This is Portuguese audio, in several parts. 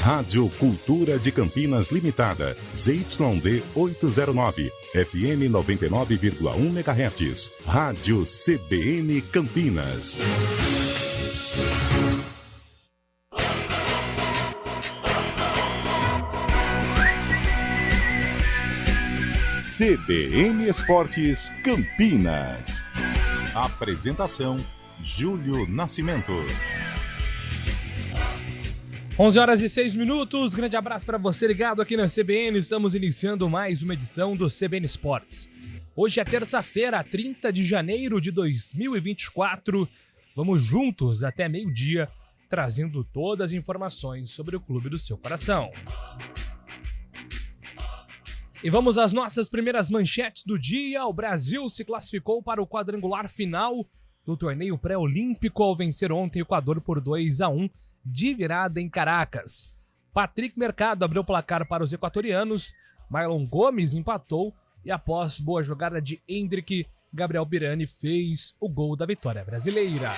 Rádio Cultura de Campinas Limitada, ZYD 809, FM 99,1 MHz. Rádio CBN Campinas. CBN Esportes Campinas. Apresentação: Júlio Nascimento. 11h06. Grande abraço para você ligado aqui na CBN. Estamos iniciando mais uma edição do CBN Esportes. Hoje é terça-feira, 30 de janeiro de 2024. Vamos juntos até meio-dia, trazendo todas as informações sobre o clube do seu coração. E vamos às nossas primeiras manchetes do dia. O Brasil se classificou para o quadrangular final do torneio pré-olímpico ao vencer ontem o Equador por 2-1 de virada em Caracas. Patrick Mercado abriu o placar para os equatorianos, Marlon Gomes empatou e após boa jogada de Hendrick, Gabriel Pirani fez o gol da vitória brasileira.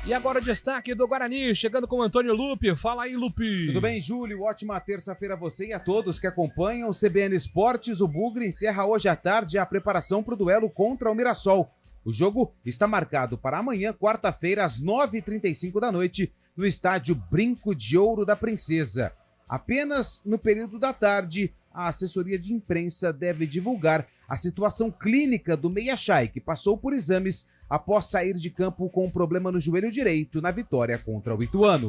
E agora o destaque do Guarani, chegando com o Antônio Lupe. Fala aí, Lupe. Tudo bem, Júlio? Ótima terça-feira a você e a todos que acompanham o CBN Esportes. O Bugre encerra hoje à tarde a preparação para o duelo contra o Mirassol. O jogo está marcado para amanhã, quarta-feira, às 9h35 da noite, no estádio Brinco de Ouro da Princesa. Apenas no período da tarde, a assessoria de imprensa deve divulgar a situação clínica do Meia Chay, que passou por exames após sair de campo com um problema no joelho direito na vitória contra o Ituano.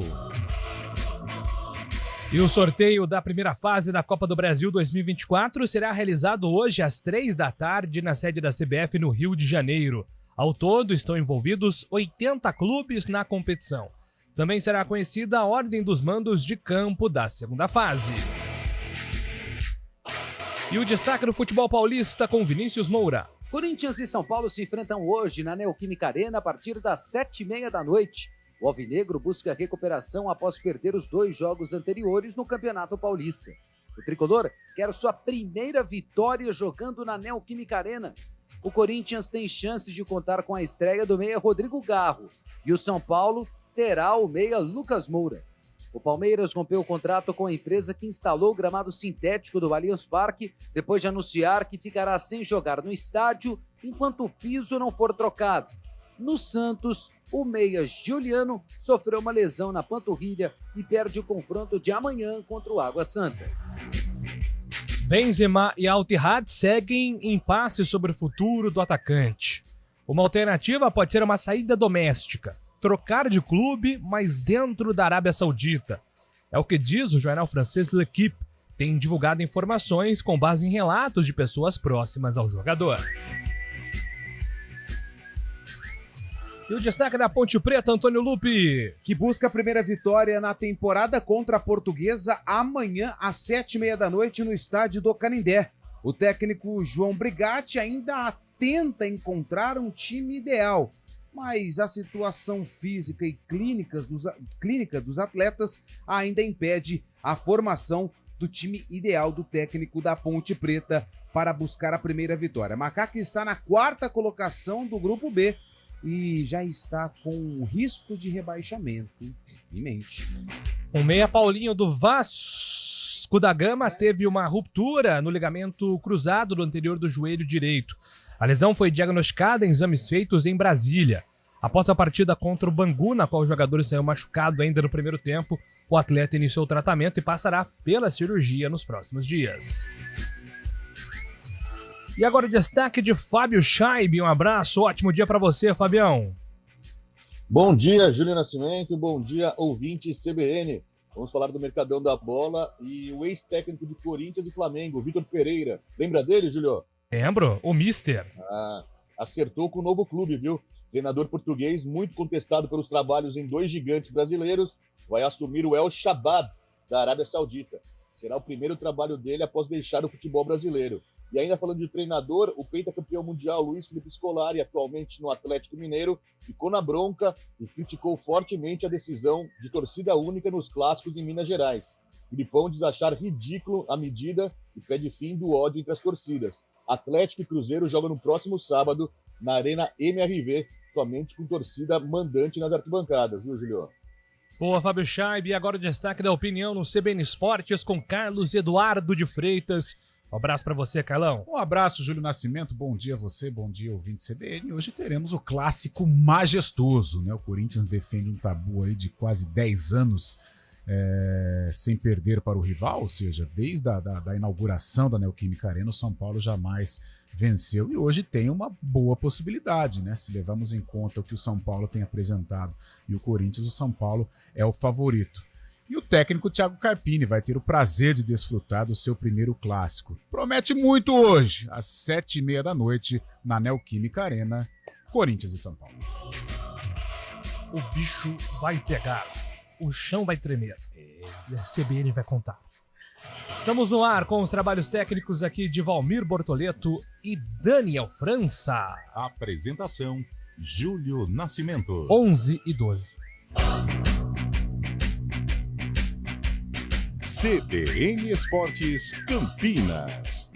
E o sorteio da primeira fase da Copa do Brasil 2024 será realizado hoje às 3 da tarde na sede da CBF no Rio de Janeiro. Ao todo estão envolvidos 80 clubes na competição. Também será conhecida a ordem dos mandos de campo da segunda fase. E o destaque do futebol paulista com Vinícius Moura. Corinthians e São Paulo se enfrentam hoje na Neoquímica Arena a partir das 7h30 da noite. O alvinegro busca recuperação após perder os 2 jogos anteriores no Campeonato Paulista. O tricolor quer sua primeira vitória jogando na Neoquímica Arena. O Corinthians tem chances de contar com a estreia do meia Rodrigo Garro e o São Paulo terá o meia Lucas Moura. O Palmeiras rompeu o contrato com a empresa que instalou o gramado sintético do Allianz Parque, depois de anunciar que ficará sem jogar no estádio enquanto o piso não for trocado. No Santos, o meia Giuliano sofreu uma lesão na panturrilha e perde o confronto de amanhã contra o Água Santa. Benzema e Al-Ittihad seguem em impasse sobre o futuro do atacante. Uma alternativa pode ser uma saída doméstica. Trocar de clube, mas dentro da Arábia Saudita. É o que diz o jornal francês L'Équipe. Tem divulgado informações com base em relatos de pessoas próximas ao jogador. E o destaque da Ponte Preta, Antônio Lupe. Que busca a primeira vitória na temporada contra a Portuguesa amanhã às 7h30 da noite no estádio do Canindé. O técnico João Brigatti ainda tenta encontrar um time ideal, mas a situação física e clínica dos atletas ainda impede a formação do time ideal do técnico da Ponte Preta para buscar a primeira vitória. Macaco está na 4ª colocação do Grupo B e já está com risco de rebaixamento em mente. O meia Paulinho do Vasco da Gama teve uma ruptura no ligamento cruzado do anterior do joelho direito. A lesão foi diagnosticada em exames feitos em Brasília. Após a partida contra o Bangu, na qual o jogador saiu machucado ainda no primeiro tempo, o atleta iniciou o tratamento e passará pela cirurgia nos próximos dias. E agora o destaque de Fábio Scheib. Um abraço, ótimo dia para você, Fabião. Bom dia, Júlio Nascimento. Bom dia, ouvinte CBN. Vamos falar do Mercadão da Bola e o ex-técnico de Corinthians e Flamengo, Vitor Pereira. Lembra dele, Júlio? Lembro, o Mister. Acertou com o novo clube, viu? Treinador português, muito contestado pelos trabalhos em 2 gigantes brasileiros, vai assumir o El Shabab, da Arábia Saudita. Será o primeiro trabalho dele após deixar o futebol brasileiro. E ainda falando de treinador, o pentacampeão mundial Luiz Felipe Scolari, atualmente no Atlético Mineiro, ficou na bronca e criticou fortemente a decisão de torcida única nos clássicos em Minas Gerais. Filipão diz achar ridículo a medida e pede fim do ódio entre as torcidas. Atlético e Cruzeiro jogam no próximo sábado na Arena MRV, somente com torcida mandante nas arquibancadas, viu, Julio? Boa, Fábio Chaib. E agora o destaque da opinião no CBN Esportes com Carlos Eduardo de Freitas. Um abraço para você, Carlão. Um abraço, Júlio Nascimento. Bom dia a você, bom dia, ouvinte CBN. Hoje teremos o clássico majestoso, né? O Corinthians defende um tabu aí de quase 10 anos sem perder para o rival, ou seja, desde a inauguração da Neoquímica Arena, o São Paulo jamais venceu e hoje tem uma boa possibilidade, né? Se levarmos em conta o que o São Paulo tem apresentado e o Corinthians, o São Paulo é o favorito. E o técnico Thiago Carpini vai ter o prazer de desfrutar do seu primeiro clássico. Promete muito hoje, às 7h30 da noite, na Neoquímica Arena, Corinthians e São Paulo. O bicho vai pegar, o chão vai tremer. A CBN vai contar. Estamos no ar com os trabalhos técnicos aqui de Valmir Bortoleto e Daniel França. Apresentação, Júlio Nascimento. 11h12. CBN Esportes Campinas.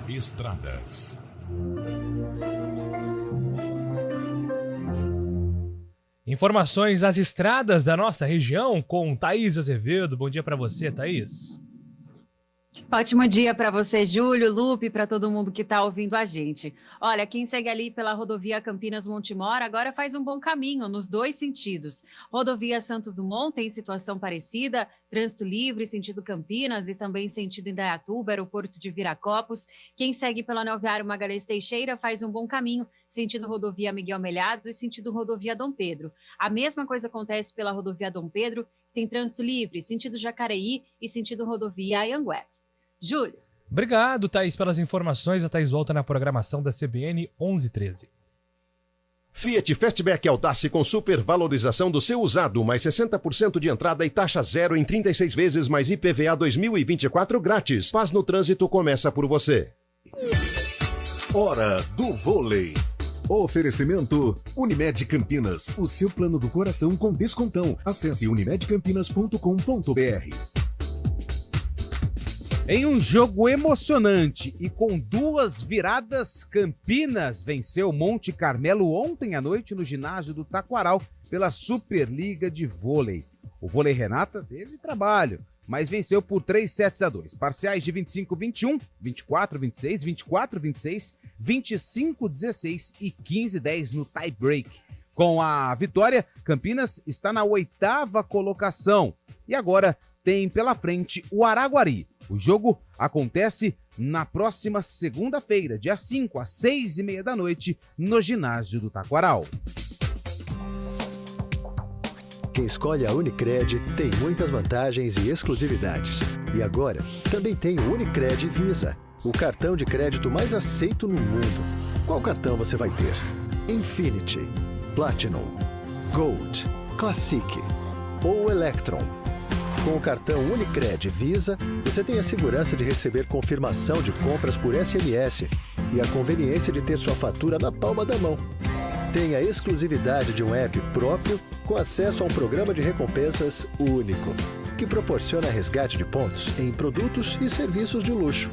Estradas. Informações das estradas da nossa região com Thaís Azevedo. Bom dia para você, Thaís. Ótimo dia para você, Júlio, Lupe, para todo mundo que está ouvindo a gente. Olha, quem segue ali pela rodovia Campinas-Montemor agora faz um bom caminho nos dois sentidos. Rodovia Santos Dumont tem situação parecida, trânsito livre sentido Campinas e também sentido Indaiatuba, aeroporto de Viracopos. Quem segue pela Anel Viário Magalhães Teixeira faz um bom caminho, sentido rodovia Miguel Melhado e sentido rodovia Dom Pedro. A mesma coisa acontece pela rodovia Dom Pedro, que tem trânsito livre, sentido Jacareí e sentido rodovia Anhanguera. Júlio. Obrigado, Thaís, pelas informações. A Thaís volta na programação da CBN 11h13. Fiat Fastback Audace com supervalorização do seu usado, mais 60% de entrada e taxa zero em 36 vezes, mais IPVA 2024 grátis. Paz no trânsito começa por você. Hora do vôlei. Oferecimento Unimed Campinas, o seu plano do coração com descontão. Acesse unimedcampinas.com.br. Em um jogo emocionante e com duas viradas, Campinas venceu Monte Carmelo ontem à noite no ginásio do Taquaral pela Superliga de Vôlei. O Vôlei Renata teve trabalho, mas venceu por 3-2. Parciais de 25-21, 24-26, 24-26, 25-16 e 15-10 no tie-break. Com a vitória, Campinas está na 8ª colocação e agora tem pela frente o Araguari. O jogo acontece na próxima segunda-feira, dia 5, às 6h30 da noite, no ginásio do Taquaral. Quem escolhe a Unicred tem muitas vantagens e exclusividades. E agora, também tem o Unicred Visa, o cartão de crédito mais aceito no mundo. Qual cartão você vai ter? Infinity, Platinum, Gold, Classic ou Electron? Com o cartão Unicred Visa, você tem a segurança de receber confirmação de compras por SMS e a conveniência de ter sua fatura na palma da mão. Tem a exclusividade de um app próprio com acesso a um programa de recompensas único, que proporciona resgate de pontos em produtos e serviços de luxo.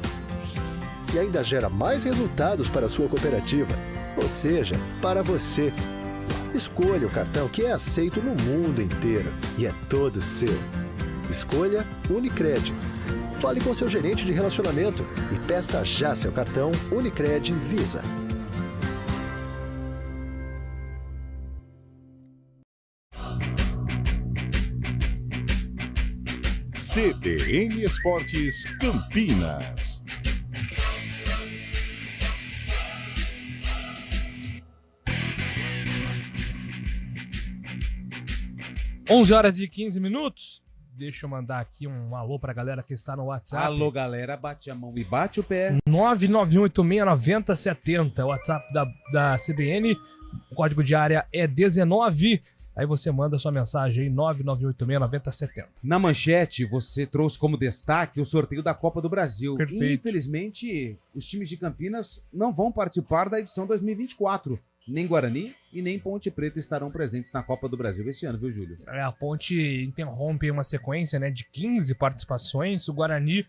E ainda gera mais resultados para a sua cooperativa, ou seja, para você. Escolha o cartão que é aceito no mundo inteiro e é todo seu. Escolha Unicred. Fale com seu gerente de relacionamento e peça já seu cartão Unicred Visa. CBN Esportes Campinas. Onze horas e 15 minutos. Deixa eu mandar aqui um alô pra galera que está no WhatsApp. Alô, galera, bate a mão e bate o pé. 991869070, o WhatsApp da CBN, o código de área é 19. Aí você manda sua mensagem aí, 991869070. Na manchete, você trouxe como destaque o sorteio da Copa do Brasil. Perfeito. Infelizmente, os times de Campinas não vão participar da edição 2024. Nem Guarani e nem Ponte Preta estarão presentes na Copa do Brasil esse ano, viu, Júlio? A Ponte interrompe uma sequência, né, de 15 participações. O Guarani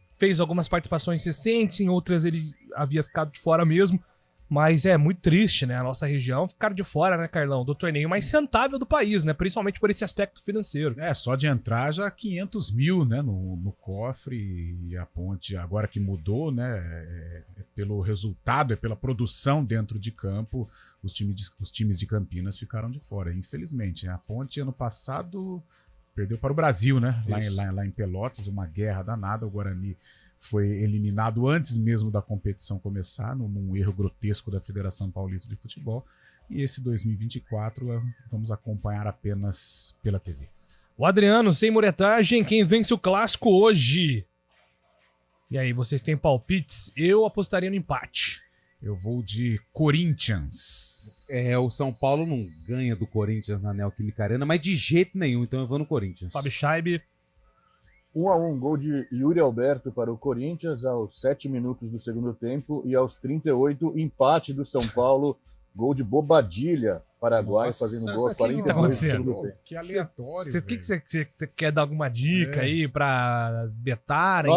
fez algumas participações recentes, em outras ele havia ficado de fora mesmo. Mas é muito triste, né? A nossa região ficar de fora, né, Carlão? Do torneio mais rentável do país, né? Principalmente por esse aspecto financeiro. Só de entrar já 500 mil, né, no cofre. E a Ponte, agora que mudou, né, pelo resultado, pela produção dentro de campo, os times de Campinas ficaram de fora, infelizmente. A Ponte, ano passado, perdeu para o Brasil, né? Lá em Pelotas, uma guerra danada. O Guarani foi eliminado antes mesmo da competição começar, num erro grotesco da Federação Paulista de Futebol. E esse 2024 vamos acompanhar apenas pela TV. O Adriano, sem muretagem, quem vence o clássico hoje? E aí, vocês têm palpites? Eu apostaria no empate. Eu vou de Corinthians. O São Paulo não ganha do Corinthians na Neoquímica Arena, mas de jeito nenhum, então eu vou no Corinthians. Fábio Scheibe. 1-1, gol de Yuri Alberto para o Corinthians aos 7 minutos do segundo tempo e aos 38, empate do São Paulo, gol de Bobadilha, Paraguai, fazendo gol a 42 do segundo tempo. Que aleatório, Você quer dar alguma dica aí pra betar?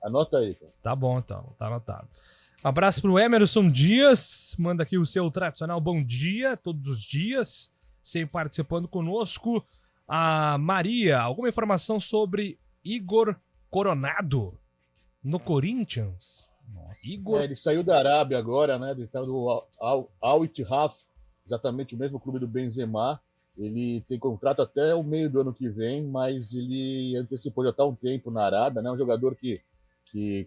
Anota aí. Cara. Tá bom, então. Tá anotado. Abraço pro Emerson Dias. Manda aqui o seu tradicional bom dia, todos os dias, sempre participando conosco. A Maria, alguma informação sobre Igor Coronado no Corinthians? Nossa. Igor... ele saiu da Arábia agora, né? Ele tá do Al Ittihad, exatamente o mesmo clube do Benzema. Ele tem contrato até o meio do ano que vem, mas ele antecipou já está há um tempo na Arábia, né? Um jogador que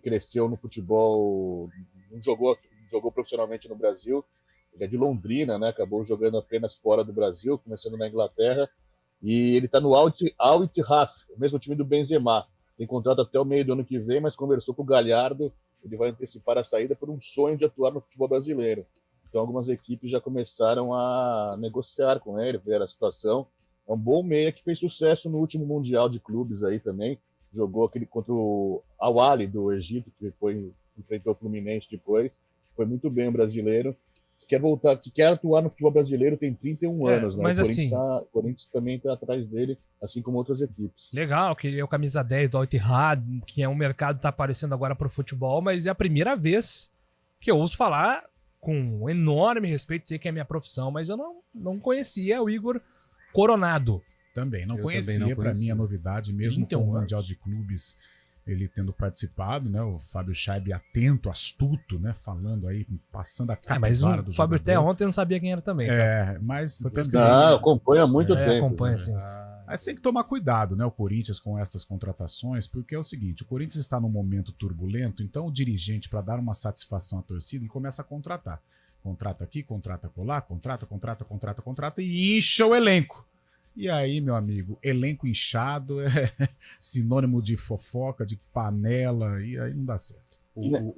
cresceu no futebol, não jogou profissionalmente no Brasil. Ele é de Londrina, né? Acabou jogando apenas fora do Brasil, começando na Inglaterra. E ele está no Al Ittihad, o mesmo time do Benzema. Tem contrato até o meio do ano que vem, mas conversou com o Galhardo. Ele vai antecipar a saída por um sonho de atuar no futebol brasileiro. Então algumas equipes já começaram a negociar com ele, ver a situação. É um bom meia que fez sucesso no último Mundial de Clubes aí também. Jogou aquele contra o Al Ahly do Egito, que enfrentou o Fluminense depois. Foi muito bem o brasileiro. Que quer atuar no futebol brasileiro, tem 31 anos, né? Mas O Corinthians também está atrás dele, assim como outras equipes. Legal, que ele é o camisa 10 do Al Ittihad, que é um mercado que está aparecendo agora para o futebol, mas é a primeira vez que eu ouço falar com enorme respeito, sei que é minha profissão, mas eu não conhecia o Igor Coronado. Também não conhecia, para mim a novidade, mesmo com o Mundial de Clubes, ele tendo participado, né? O Fábio Scheibe atento, astuto, né? Falando aí, passando a capivara do Fábio jogador. até ontem eu não sabia quem era também. Mas... acompanha há muito tempo. Acompanha, sim. Mas tem que tomar cuidado, né, o Corinthians com estas contratações, porque é o seguinte, o Corinthians está num momento turbulento, então o dirigente, para dar uma satisfação à torcida, ele começa a contratar. Contrata aqui, contrata colar, contrata e incha o elenco. E aí, meu amigo, elenco inchado é sinônimo de fofoca, de panela, e aí não dá certo.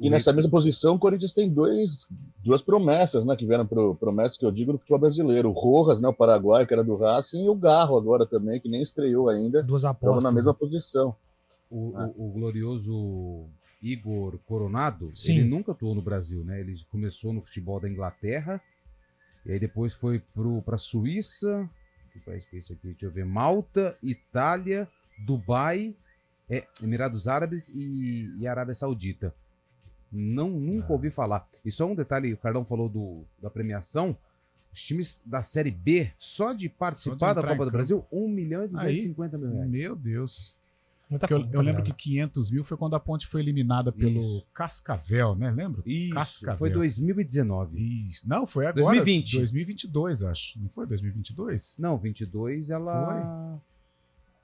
E nessa mesma posição, o Corinthians tem duas promessas, né, que vieram promessas que eu digo no futebol brasileiro. O Rojas, né, o paraguaio, que era do Racing, e o Garro agora também, que nem estreou ainda. Duas apostas. Na mesma posição. O glorioso Igor Coronado, Sim. Ele nunca atuou no Brasil, né? Ele começou no futebol da Inglaterra, e aí depois foi para a Suíça, que país que é esse aqui? Deixa eu ver, Malta, Itália, Dubai, Emirados Árabes e Arábia Saudita. Nunca ouvi falar. E só um detalhe, o Carlão falou da premiação, os times da Série B, só de participar da Copa do Brasil, R$1.250.000. Meu Deus. Eu lembro que 500 mil foi quando a Ponte foi eliminada pelo Cascavel, né? Lembra? Isso, Cascavel. foi 2019. Isso. Não, foi agora. 2020. 2022, acho. Não foi 2022? Não, 22 ela...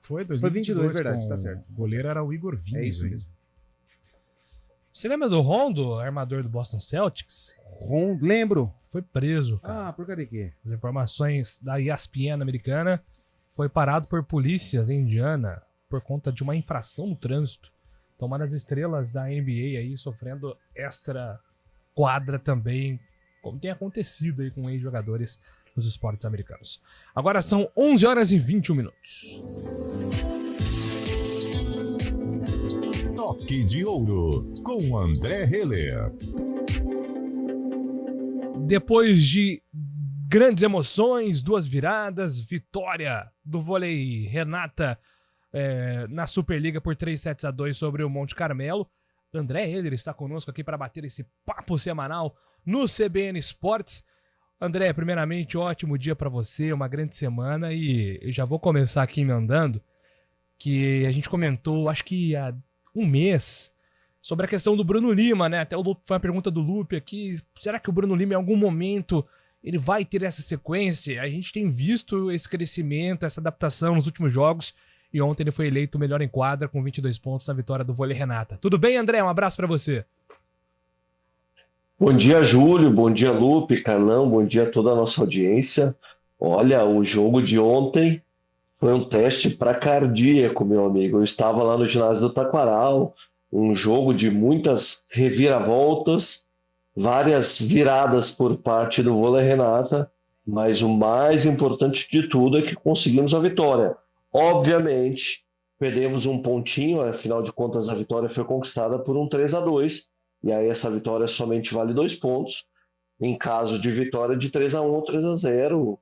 Foi 2022. Foi 22, verdade, tá certo. O goleiro era o Igor Vinícius. É isso mesmo. Você lembra do Rondo, armador do Boston Celtics? Rondo, lembro. Foi preso, cara. Ah, por causa de quê? As informações da ESPN americana, foi parado por polícias em Indiana. por conta de uma infração no trânsito. Então, uma das estrelas da NBA aí sofrendo extra quadra também, como tem acontecido aí com ex-jogadores nos esportes americanos. Agora são 11 horas e 21 minutos. Toque de Ouro, com André Heller. Depois de grandes emoções, 2 viradas, vitória do vôlei Renata na Superliga por 3-2 sobre o Monte Carmelo. André Heller está conosco aqui para bater esse papo semanal no CBN Esportes. André, primeiramente, ótimo dia para você, uma grande semana, e eu já vou começar aqui emendando que a gente comentou, acho que há um mês, sobre a questão do Bruno Lima, né? Até foi uma pergunta do Lupe aqui, será que o Bruno Lima em algum momento ele vai ter essa sequência? A gente tem visto esse crescimento, essa adaptação nos últimos jogos, e ontem ele foi eleito o melhor em quadra com 22 pontos na vitória do vôlei Renata. Tudo bem, André? Um abraço para você. Bom dia, Júlio. Bom dia, Lupe, Carlão. Bom dia a toda a nossa audiência. Olha, o jogo de ontem foi um teste para cardíaco, meu amigo. Eu estava lá no ginásio do Taquaral, um jogo de muitas reviravoltas, várias viradas por parte do vôlei Renata, mas o mais importante de tudo é que conseguimos a vitória. Obviamente, perdemos um pontinho, afinal de contas a vitória foi conquistada por um 3-2, e aí essa vitória somente vale 2 pontos. Em caso de vitória de 3-1 ou 3-0,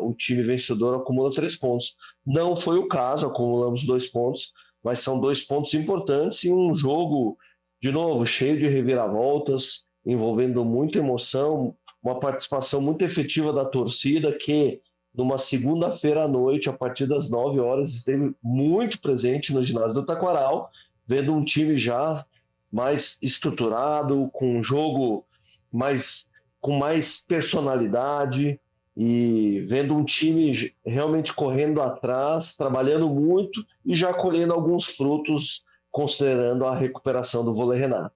o time vencedor acumula 3 pontos. Não foi o caso, acumulamos 2 pontos, mas são 2 pontos importantes e um jogo, de novo, cheio de reviravoltas, envolvendo muita emoção, uma participação muito efetiva da torcida, que numa segunda-feira à noite, a partir das 9 horas, esteve muito presente no ginásio do Taquaral, vendo um time já mais estruturado, com um jogo com mais personalidade, e vendo um time realmente correndo atrás, trabalhando muito e já colhendo alguns frutos, considerando a recuperação do vôlei Renata.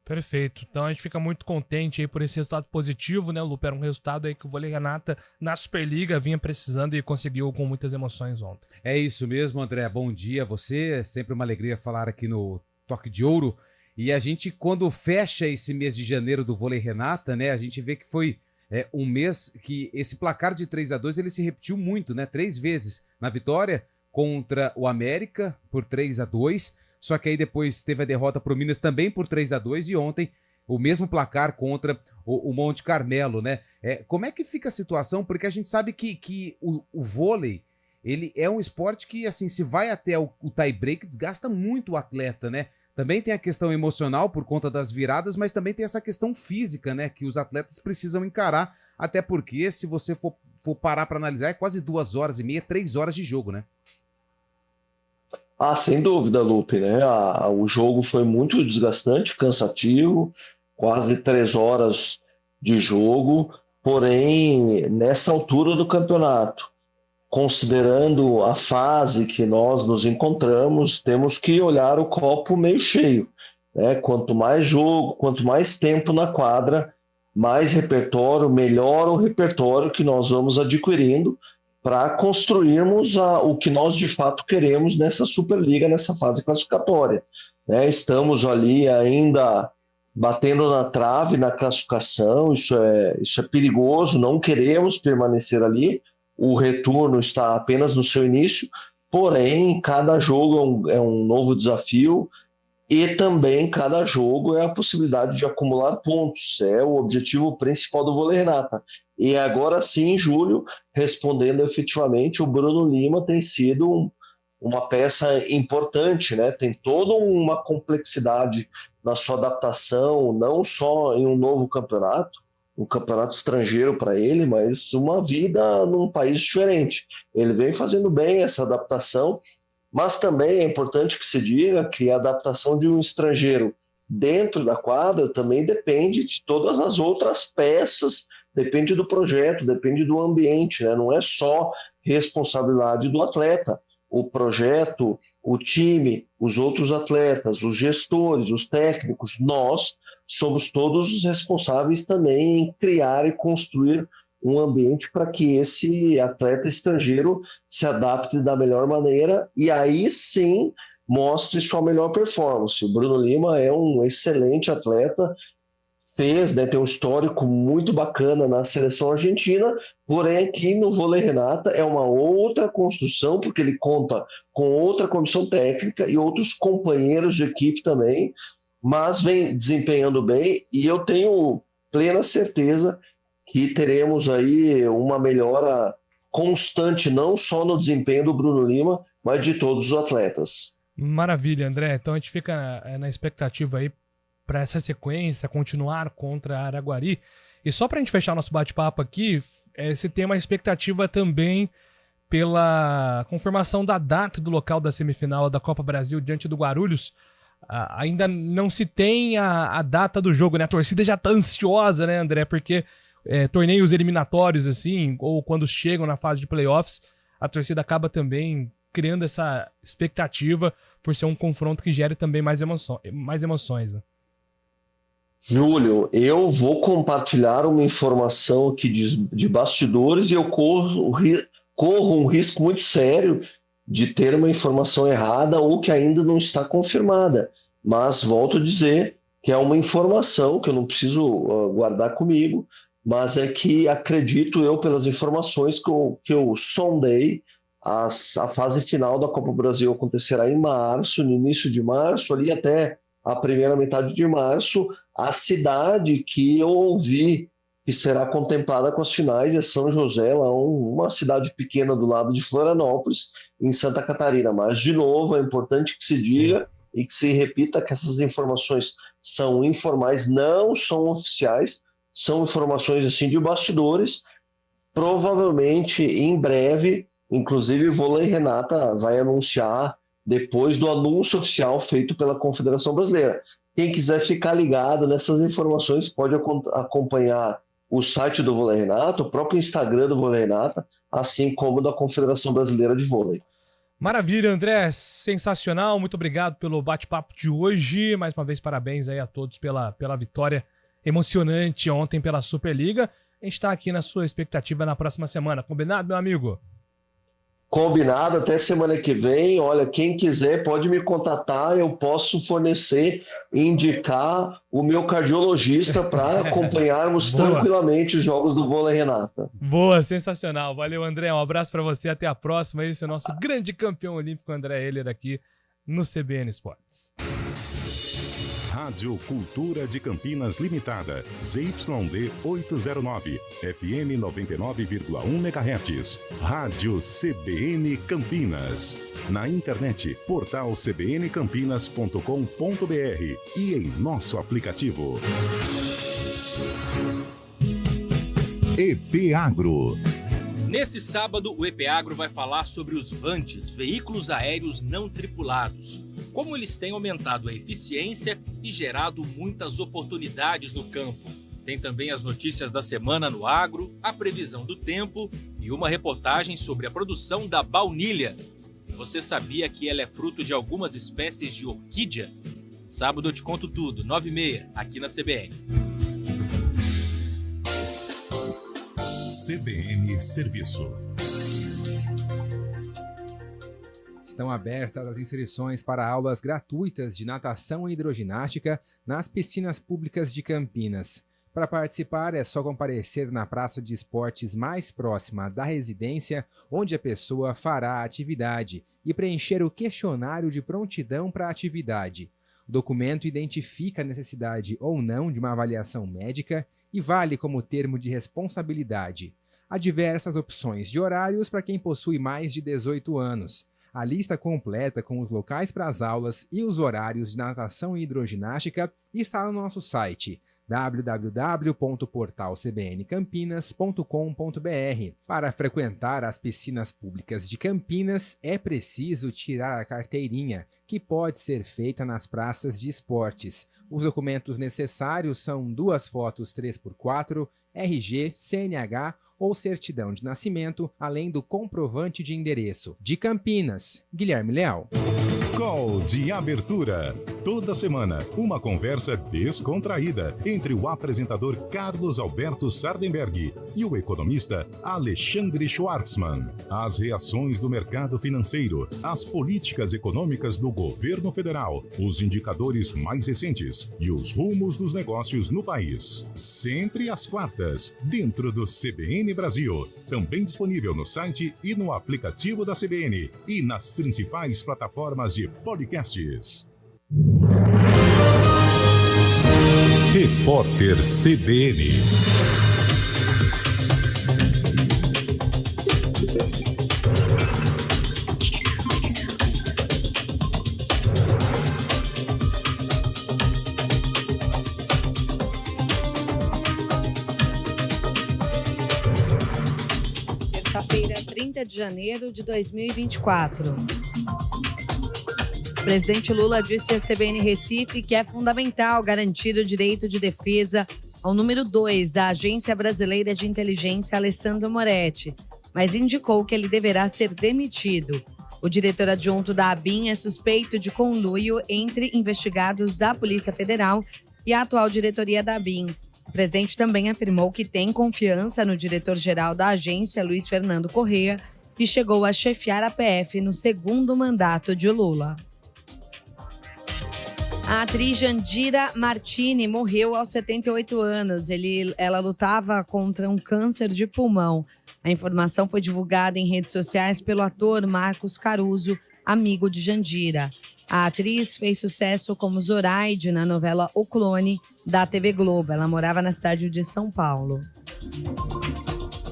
Perfeito. Então a gente fica muito contente aí por esse resultado positivo, né, Lupe? Era um resultado aí que o vôlei Renata na Superliga vinha precisando e conseguiu com muitas emoções ontem. É isso mesmo, André. Bom dia a você. É sempre uma alegria falar aqui no Toque de Ouro. E a gente, quando fecha esse mês de janeiro do vôlei Renata, né, a gente vê que foi um mês que esse placar de 3-2 ele se repetiu muito, né? 3 vezes na vitória contra o América por 3-2. Só que aí depois teve a derrota para o Minas também por 3-2 e ontem o mesmo placar contra o Monte Carmelo, né? Como é que fica a situação? Porque a gente sabe que o vôlei, ele é um esporte que, assim, se vai até o tie-break, desgasta muito o atleta, né? Também tem a questão emocional por conta das viradas, mas também tem essa questão física, né? Que os atletas precisam encarar, até porque se você for parar para analisar, é quase 2h30, 3 horas de jogo, né? Ah, sem dúvida, Lupe, né? O jogo foi muito desgastante, cansativo, quase 3 horas de jogo, porém, nessa altura do campeonato, considerando a fase que nós nos encontramos, temos que olhar o copo meio cheio, né? Quanto mais jogo, quanto mais tempo na quadra, mais repertório, melhor o repertório que nós vamos adquirindo para construirmos o que nós de fato queremos nessa Superliga, nessa fase classificatória, né? Estamos ali ainda batendo na trave na classificação, isso é perigoso, não queremos permanecer ali, o retorno está apenas no seu início, porém cada jogo é um novo desafio e também cada jogo é a possibilidade de acumular pontos, é o objetivo principal do vôlei Renata. E agora sim, Júlio, respondendo efetivamente, o Bruno Lima tem sido uma peça importante, né? Tem toda uma complexidade na sua adaptação, não só em um novo campeonato, um campeonato estrangeiro para ele, mas uma vida num país diferente. Ele vem fazendo bem essa adaptação, mas também é importante que se diga que a adaptação de um estrangeiro dentro da quadra também depende de todas as outras peças, depende do projeto, depende do ambiente, né? Não é só responsabilidade do atleta. O projeto, o time, os outros atletas, os gestores, os técnicos, nós somos todos os responsáveis também em criar e construir um ambiente para que esse atleta estrangeiro se adapte da melhor maneira e aí sim mostre sua melhor performance. O Bruno Lima é um excelente atleta, tem um histórico muito bacana na seleção argentina, porém aqui no vôlei Renata é uma outra construção, porque ele conta com outra comissão técnica e outros companheiros de equipe também, mas vem desempenhando bem e eu tenho plena certeza que teremos aí uma melhora constante, não só no desempenho do Bruno Lima, mas de todos os atletas. Maravilha, André. Então a gente fica na expectativa aí para essa sequência, continuar contra a Araguari. E só para a gente fechar nosso bate-papo aqui, você tem uma expectativa também pela confirmação da data do local da semifinal da Copa Brasil diante do Guarulhos. Ainda não se tem a data do jogo, né? A torcida já tá ansiosa, né, André? Porque torneios eliminatórios, assim, ou quando chegam na fase de playoffs, a torcida acaba também criando essa expectativa por ser um confronto que gere também mais emoções, né? Júlio, eu vou compartilhar uma informação aqui de bastidores e eu corro um risco muito sério de ter uma informação errada ou que ainda não está confirmada. Mas volto a dizer que é uma informação que eu não preciso guardar comigo, mas é que acredito eu, pelas informações que eu sondei, a fase final da Copa Brasil acontecerá em março, no início de março, ali até a primeira metade de março. A cidade que eu ouvi que será contemplada com as finais é São José, lá uma cidade pequena do lado de Florianópolis, em Santa Catarina. Mas, de novo, é importante que se diga e que se repita que essas informações são informais, não são oficiais, são informações assim de bastidores. Provavelmente, em breve, inclusive, o Vôlei Renata vai anunciar depois do anúncio oficial feito pela Confederação Brasileira. Quem quiser ficar ligado nessas informações pode acompanhar o site do Vôlei Renata, o próprio Instagram do Vôlei Renata, assim como da Confederação Brasileira de Vôlei. Maravilha, André, sensacional, muito obrigado pelo bate-papo de hoje, mais uma vez parabéns aí a todos pela vitória emocionante ontem pela Superliga. A gente está aqui na sua expectativa na próxima semana, combinado, meu amigo? Combinado, até semana que vem. Olha, quem quiser pode me contatar, eu posso fornecer e indicar o meu cardiologista para acompanharmos tranquilamente os jogos do Vôlei Renata. Boa, sensacional. Valeu, André. Um abraço para você, até a próxima. Esse é o nosso grande campeão olímpico, André Heller, aqui no CBN Esportes. Rádio Cultura de Campinas Limitada, ZYD 809, FM 99,1 MHz. Rádio CBN Campinas. Na internet, portal cbncampinas.com.br e em nosso aplicativo. EP Agro. Nesse sábado, o EP Agro vai falar sobre os VANTs, veículos aéreos não tripulados, como eles têm aumentado a eficiência e gerado muitas oportunidades no campo. Tem também as notícias da semana no agro, a previsão do tempo e uma reportagem sobre a produção da baunilha. Você sabia que ela é fruto de algumas espécies de orquídea? Sábado eu te conto tudo, 9h30, aqui na CBN. CBN Serviço. Estão abertas as inscrições para aulas gratuitas de natação e hidroginástica nas piscinas públicas de Campinas. Para participar é só comparecer na praça de esportes mais próxima da residência onde a pessoa fará a atividade e preencher o questionário de prontidão para a atividade. O documento identifica a necessidade ou não de uma avaliação médica e vale como termo de responsabilidade. Há diversas opções de horários para quem possui mais de 18 anos. A lista completa com os locais para as aulas e os horários de natação e hidroginástica está no nosso site www.portalcbncampinas.com.br. Para frequentar as piscinas públicas de Campinas, é preciso tirar a carteirinha, que pode ser feita nas praças de esportes. Os documentos necessários são 2 fotos 3x4, RG, CNH ou certidão de nascimento, além do comprovante de endereço. De Campinas, Guilherme Leal. Call de abertura. Toda semana, uma conversa descontraída entre o apresentador Carlos Alberto Sardenberg e o economista Alexandre Schwartzman. As reações do mercado financeiro, as políticas econômicas do governo federal, os indicadores mais recentes e os rumos dos negócios no país. Sempre às quartas, dentro do CBN Brasil. Também disponível no site e no aplicativo da CBN e nas principais plataformas de podcasts. Repórter CBN. Terça-feira, 30 de janeiro de 2024. O presidente Lula disse à CBN Recife que é fundamental garantir o direito de defesa ao número 2 da Agência Brasileira de Inteligência, Alessandro Moretti, mas indicou que ele deverá ser demitido. O diretor adjunto da ABIN é suspeito de conluio entre investigados da Polícia Federal e a atual diretoria da ABIN. O presidente também afirmou que tem confiança no diretor-geral da agência, Luiz Fernando Corrêa, que chegou a chefiar a PF no segundo mandato de Lula. A atriz Jandira Martini morreu aos 78 anos. Ela lutava contra um câncer de pulmão. A informação foi divulgada em redes sociais pelo ator Marcos Caruso, amigo de Jandira. A atriz fez sucesso como Zoraide na novela O Clone, da TV Globo. Ela morava na cidade de São Paulo.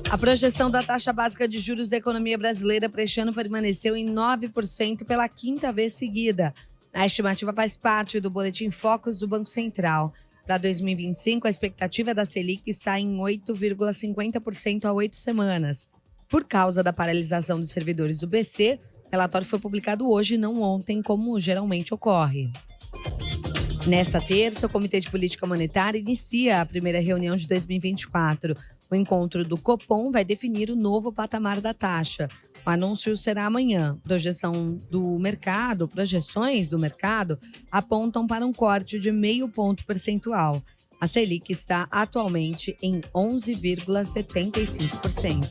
A projeção da taxa básica de juros da economia brasileira para este ano permaneceu em 9% pela quinta vez seguida. A estimativa faz parte do Boletim Focus do Banco Central. Para 2025, a expectativa da Selic está em 8,50% a 8 semanas. Por causa da paralisação dos servidores do BC, o relatório foi publicado hoje e não ontem, como geralmente ocorre. Nesta terça, o Comitê de Política Monetária inicia a primeira reunião de 2024. O encontro do Copom vai definir o novo patamar da taxa. O anúncio será amanhã. Projeções do mercado apontam para um corte de 0,5 ponto percentual. A Selic está atualmente em 11,75%.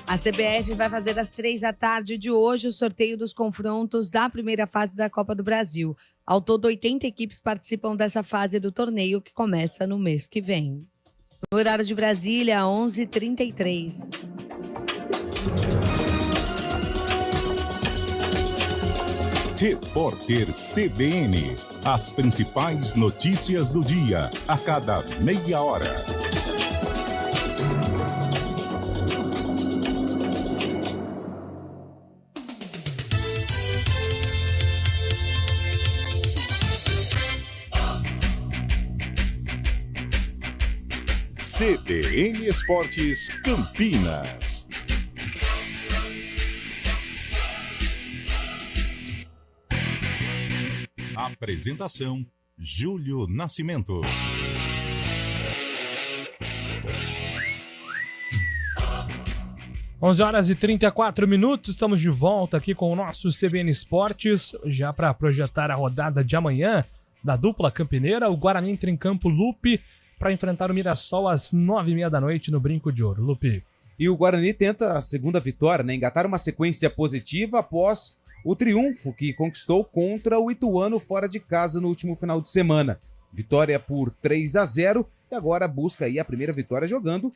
A CBF vai fazer às 15h de hoje o sorteio dos confrontos da primeira fase da Copa do Brasil. Ao todo, 80 equipes participam dessa fase do torneio, que começa no mês que vem. No horário de Brasília, 11h33. Repórter CBN. As principais notícias do dia, a cada meia hora. CBN Esportes Campinas. Apresentação: Júlio Nascimento. Onze horas e 34 minutos, estamos de volta aqui com o nosso CBN Esportes, já para projetar a rodada de amanhã da dupla campineira. O Guarani entra em campo Lupe para enfrentar o Mirassol às 9h30 da noite no Brinco de Ouro. Lupe. E o Guarani tenta a segunda vitória, né? Engatar uma sequência positiva após o triunfo que conquistou contra o Ituano fora de casa no último final de semana. Vitória por 3-0 e agora busca aí a primeira vitória jogando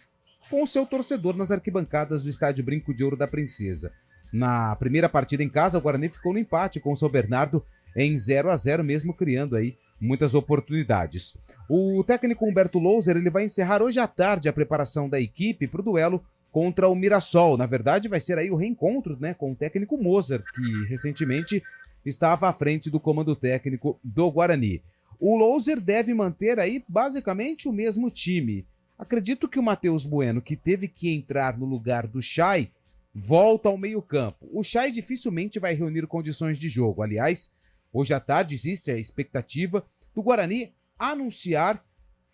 com o seu torcedor nas arquibancadas do estádio Brinco de Ouro da Princesa. Na primeira partida em casa, o Guarani ficou no empate com o São Bernardo em 0-0, mesmo criando aí muitas oportunidades. O técnico Humberto Louser, ele vai encerrar hoje à tarde a preparação da equipe para o duelo contra o Mirassol. Na verdade, vai ser aí o reencontro, né, com o técnico Mozart, que recentemente estava à frente do comando técnico do Guarani. O Louser deve manter aí basicamente o mesmo time. Acredito que o Matheus Bueno, que teve que entrar no lugar do Chay, volta ao meio-campo. O Chay dificilmente vai reunir condições de jogo. Aliás, hoje à tarde existe a expectativa do Guarani anunciar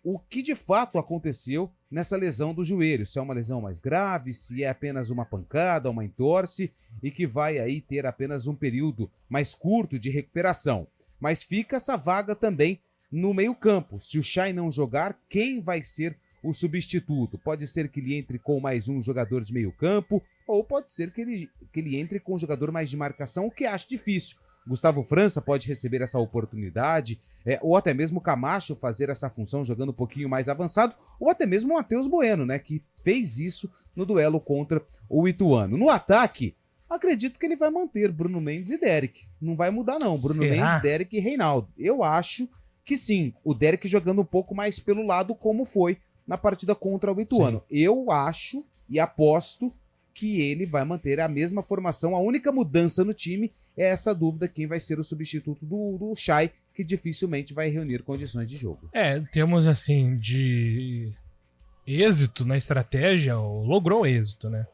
o que de fato aconteceu nessa lesão do joelho. Se é uma lesão mais grave, se é apenas uma pancada, uma entorse e que vai aí ter apenas um período mais curto de recuperação. Mas fica essa vaga também no meio-campo. Se o Chay não jogar, quem vai ser o substituto? Pode ser que ele entre com mais um jogador de meio-campo, ou pode ser que ele entre com um jogador mais de marcação, o que acho difícil. Gustavo França pode receber essa oportunidade, ou até mesmo o Camacho fazer essa função jogando um pouquinho mais avançado, ou até mesmo o Matheus Bueno, né, que fez isso no duelo contra o Ituano. No ataque, acredito que ele vai manter Bruno Mendes e Derek. Não vai mudar não, Bruno Mendes, Derek e Reinaldo. Eu acho que sim, o Derek jogando um pouco mais pelo lado como foi na partida contra o Ituano. Sim. Eu acho e aposto que ele vai manter a mesma formação. A única mudança no time é essa dúvida, quem vai ser o substituto do Chay, que dificilmente vai reunir condições de jogo. Temos assim, de êxito na estratégia, logrou êxito, né?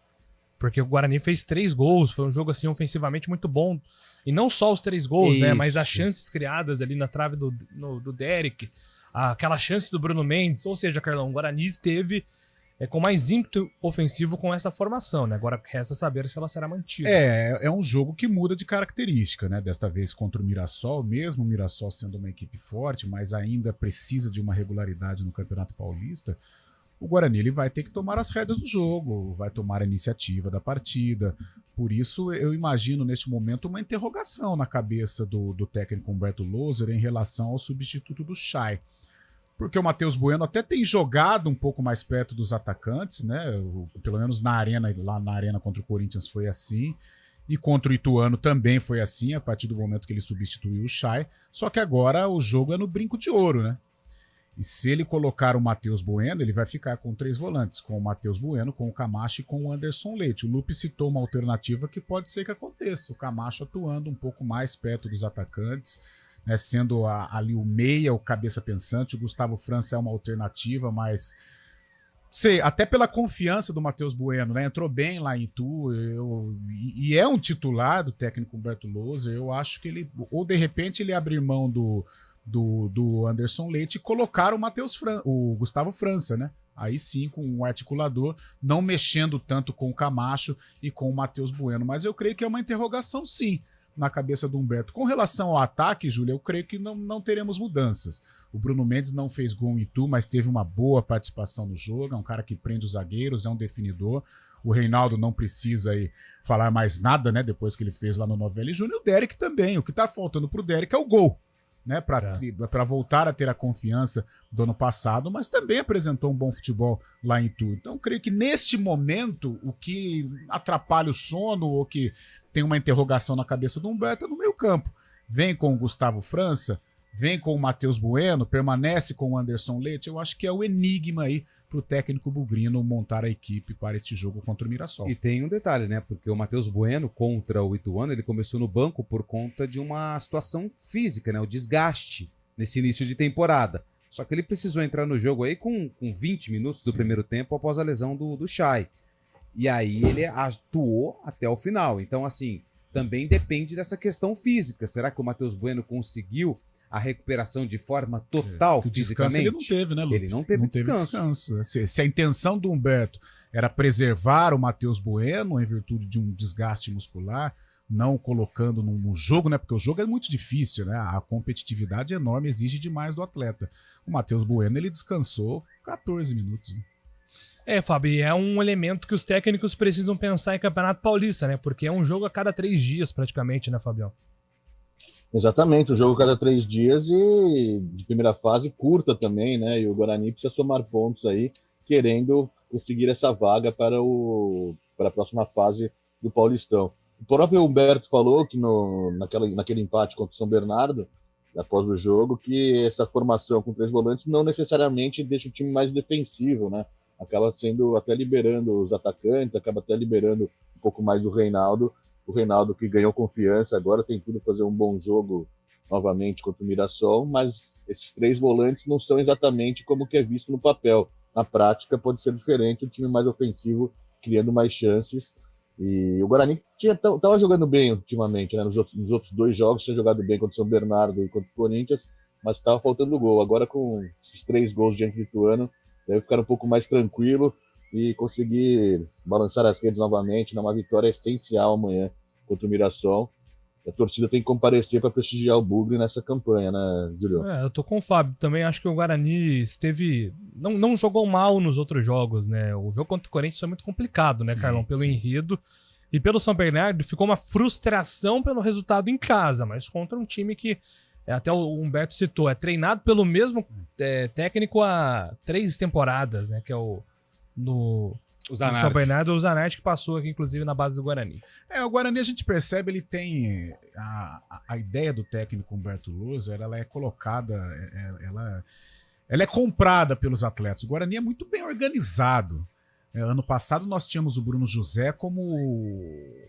Porque o Guarani fez 3 gols, foi um jogo assim ofensivamente muito bom. E não só os 3 gols, né? Mas as chances criadas ali na trave do Derek, aquela chance do Bruno Mendes, ou seja, Carlão, o Guarani esteve com mais ímpeto ofensivo com essa formação, né? Agora resta saber se ela será mantida. É um jogo que muda de característica, né? Desta vez contra o Mirassol, mesmo o Mirassol sendo uma equipe forte, mas ainda precisa de uma regularidade no Campeonato Paulista. O Guarani ele vai ter que tomar as rédeas do jogo, vai tomar a iniciativa da partida. Por isso, eu imagino neste momento uma interrogação na cabeça do técnico Humberto Loser em relação ao substituto do Chay. Porque o Matheus Bueno até tem jogado um pouco mais perto dos atacantes, né? Pelo menos na arena, lá na arena contra o Corinthians foi assim. E contra o Ituano também foi assim, a partir do momento que ele substituiu o Chay. Só que agora o jogo é no brinco de ouro, né? E se ele colocar o Matheus Bueno, ele vai ficar com 3 volantes, com o Matheus Bueno, com o Camacho e com o Anderson Leite. O Lupe citou uma alternativa que pode ser que aconteça, o Camacho atuando um pouco mais perto dos atacantes, né, sendo ali o meia, o cabeça pensante. O Gustavo França é uma alternativa, mas sei, até pela confiança do Matheus Bueno, né, entrou bem lá em Itu, e é um titular do técnico Humberto Loser. Eu acho que ele, ou de repente ele abrir mão do Anderson Leite e colocar o Gustavo França, né? Aí sim, com um articulador, não mexendo tanto com o Camacho e com o Matheus Bueno. Mas eu creio que é uma interrogação, sim, na cabeça do Humberto. Com relação ao ataque, Júlia, eu creio que não teremos mudanças. O Bruno Mendes não fez gol em Itu, mas teve uma boa participação no jogo. É um cara que prende os zagueiros, é um definidor. O Reinaldo não precisa aí falar mais nada, né? Depois que ele fez lá no Novelli Júnior. O Derek também. O que tá faltando pro Derek é o gol, né, para voltar a ter a confiança do ano passado, mas também apresentou um bom futebol lá em Itu. Então, creio que neste momento, o que atrapalha o sono ou que tem uma interrogação na cabeça do Humberto é no meio campo. Vem com o Gustavo França, vem com o Matheus Bueno, permanece com o Anderson Leite. Eu acho que é o enigma aí para o técnico bugrino montar a equipe para este jogo contra o Mirassol. E tem um detalhe, né? Porque o Matheus Bueno contra o Ituano, ele começou no banco por conta de uma situação física, né? O desgaste nesse início de temporada. Só que ele precisou entrar no jogo aí com 20 minutos do primeiro tempo após a lesão do Chay. E aí ele atuou até o final. Então, assim, também depende dessa questão física. Será que o Matheus Bueno conseguiu a recuperação de forma total, fisicamente? Ele não teve, né, Lu? Ele não teve descanso. Se a intenção do Humberto era preservar o Matheus Bueno em virtude de um desgaste muscular, não colocando no jogo, né? Porque o jogo é muito difícil, né? A competitividade é enorme, exige demais do atleta. O Matheus Bueno, ele descansou 14 minutos. Né? Fábio, é um elemento que os técnicos precisam pensar em Campeonato Paulista, né? Porque é um jogo a cada 3 dias, praticamente, né, Fabião? Exatamente, o jogo cada 3 dias e de primeira fase curta também, né? E o Guarani precisa somar pontos aí, querendo conseguir essa vaga para a próxima fase do Paulistão. O próprio Humberto falou que naquele empate contra o São Bernardo, após o jogo, que essa formação com 3 volantes não necessariamente deixa o time mais defensivo, né? Acaba sendo até liberando os atacantes, acaba até liberando um pouco mais o Reinaldo que ganhou confiança, agora tem tudo para fazer um bom jogo novamente contra o Mirassol, mas esses 3 volantes não são exatamente como que é visto no papel. Na prática pode ser diferente, o time mais ofensivo criando mais chances. E o Guarani estava jogando bem ultimamente, né? Nos outros 2 jogos tinha jogado bem contra o São Bernardo e contra o Corinthians, mas estava faltando gol. Agora com esses 3 gols diante do Ituano, deve ficar um pouco mais tranquilo e conseguir balançar as redes novamente numa vitória essencial amanhã contra o Mirassol. A torcida tem que comparecer para prestigiar o Bugre nessa campanha, né, Julio? Eu tô com o Fábio. Também acho que o Guarani esteve... Não jogou mal nos outros jogos, né? O jogo contra o Corinthians foi muito complicado, né, Carlão? Pelo enredo. E pelo São Bernardo ficou uma frustração pelo resultado em casa, mas contra um time que, até o Humberto citou, é treinado pelo mesmo técnico há 3 temporadas, né? Que é o São Bernardo, o Zanetti, que passou aqui, inclusive, na base do Guarani. O Guarani, a gente percebe, ele tem a ideia do técnico Humberto Louser, ela é colocada, ela é comprada pelos atletas. O Guarani é muito bem organizado. Ano passado nós tínhamos o Bruno José como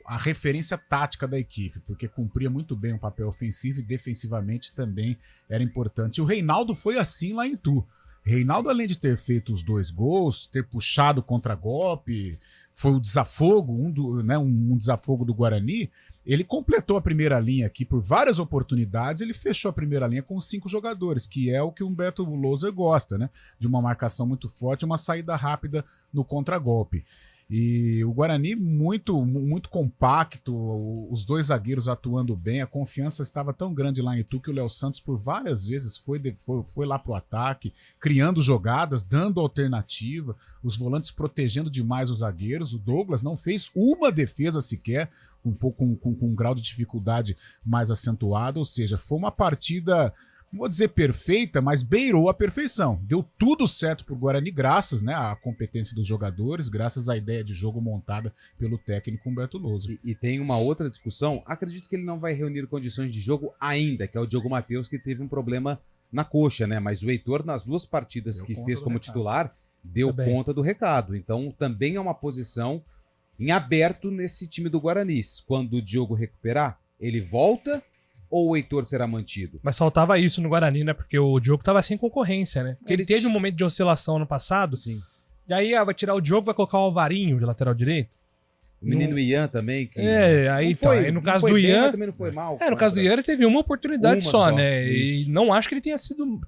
a referência tática da equipe, porque cumpria muito bem o papel ofensivo e defensivamente também era importante. O Reinaldo foi assim lá em Itu. Reinaldo, além de ter feito os 2 gols, ter puxado contra-golpe, foi o desafogo, um desafogo do Guarani, ele completou a primeira linha aqui por várias oportunidades, ele fechou a primeira linha com 5 jogadores, que é o que o Humberto Louser gosta, né? De uma marcação muito forte, uma saída rápida no contra-golpe. E o Guarani muito, muito compacto, os 2 zagueiros atuando bem, a confiança estava tão grande lá em Itu que o Léo Santos por várias vezes foi lá pro ataque, criando jogadas, dando alternativa, os volantes protegendo demais os zagueiros. O Douglas não fez uma defesa sequer, com um grau de dificuldade mais acentuado, ou seja, foi uma partida, não vou dizer perfeita, mas beirou a perfeição. Deu tudo certo pro Guarani, graças, né, à competência dos jogadores, graças à ideia de jogo montada pelo técnico Humberto Louser. E tem uma outra discussão, acredito que ele não vai reunir condições de jogo ainda, que é o Diogo Matheus, que teve um problema na coxa, né? Mas o Heitor, nas 2 partidas que fez como titular, deu conta do recado. Então também é uma posição em aberto nesse time do Guarani. Quando o Diogo recuperar, ele volta ou o Heitor será mantido? Mas faltava isso no Guarani, né? Porque o Diogo tava sem concorrência, né? Porque ele teve um momento de oscilação no passado. Sim. E aí vai tirar o Diogo, vai colocar o Alvarinho de lateral direito. O menino Ian também. Que aí aí no caso do Ian... também não foi mal. No caso do Ian ele teve uma oportunidade só, né? Isso. E não acho que ele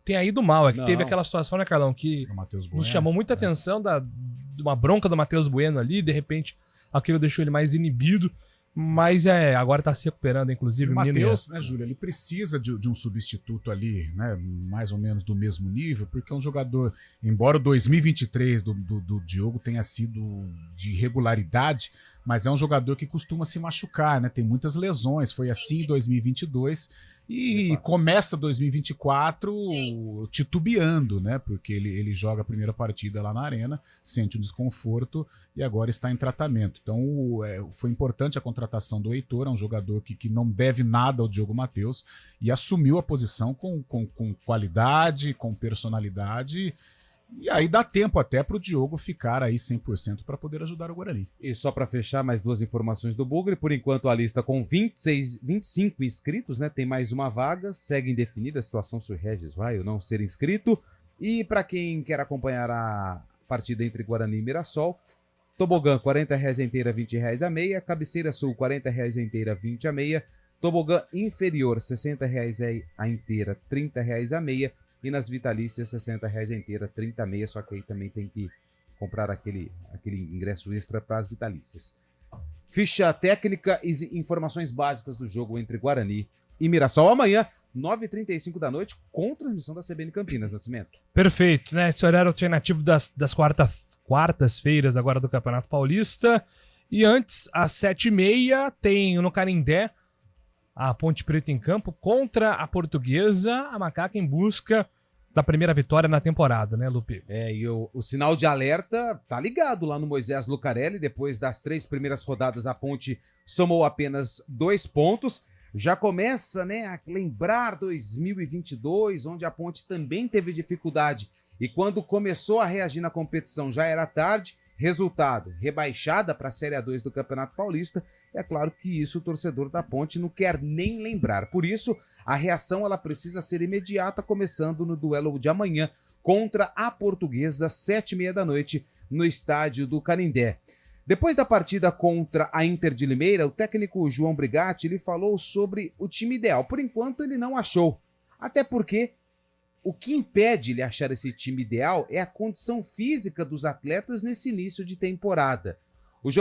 tenha ido mal. É que teve aquela situação, né, Carlão, que nos chamou muita atenção de uma bronca do Matheus Bueno ali, de repente aquilo deixou ele mais inibido. Mas agora tá se recuperando, inclusive. O Matheus, né, Júlio, ele precisa de um substituto ali, né, mais ou menos do mesmo nível, porque é um jogador, embora o 2023 do Diogo tenha sido de regularidade, mas é um jogador que costuma se machucar, né, tem muitas lesões, foi assim em 2022 e começa 2024 titubeando, né, porque ele joga a primeira partida lá na Arena, sente um desconforto e agora está em tratamento. Então foi importante a contratação do Heitor, é um jogador que não deve nada ao Diogo Matheus e assumiu a posição com qualidade, com personalidade. E aí dá tempo até para o Diogo ficar aí 100% para poder ajudar o Guarani. E só para fechar, mais 2 informações do Bugre. Por enquanto a lista com 25 inscritos, né? Tem mais uma vaga, segue indefinida a situação se o Regis vai ou não ser inscrito. E para quem quer acompanhar a partida entre Guarani e Mirassol, tobogã R$40 a inteira, R$20 a meia. Cabeceira sul, R$40 a inteira, R$20 a meia. Tobogã inferior, R$60 a inteira, R$30 a meia. E nas vitalícias, R$60 a inteira, 30 a meia, só que aí também tem que comprar aquele ingresso extra para as vitalícias. Ficha técnica e informações básicas do jogo entre Guarani e Mirassol. Amanhã, 9h35 da noite, com transmissão da CBN Campinas, Nascimento. Perfeito, né? Esse horário alternativo das quartas-feiras agora do Campeonato Paulista. E antes, às 7h30, tem no Canindé a Ponte Preta em campo contra a Portuguesa, a Macaca em busca da primeira vitória na temporada, né, Lupe? E o sinal de alerta tá ligado lá no Moisés Lucarelli. Depois das 3 primeiras rodadas, a Ponte somou apenas 2 pontos. Já começa, né, a lembrar 2022, onde a Ponte também teve dificuldade. E quando começou a reagir na competição, já era tarde. Resultado, rebaixada para a Série A2 do Campeonato Paulista. É claro que isso o torcedor da Ponte não quer nem lembrar. Por isso, a reação ela precisa ser imediata, começando no duelo de amanhã contra a Portuguesa, 7h30 da noite, no estádio do Canindé. Depois da partida contra a Inter de Limeira, o técnico João Brigatti ele falou sobre o time ideal. Por enquanto, ele não achou. Até porque o que impede ele achar esse time ideal é a condição física dos atletas nesse início de temporada. O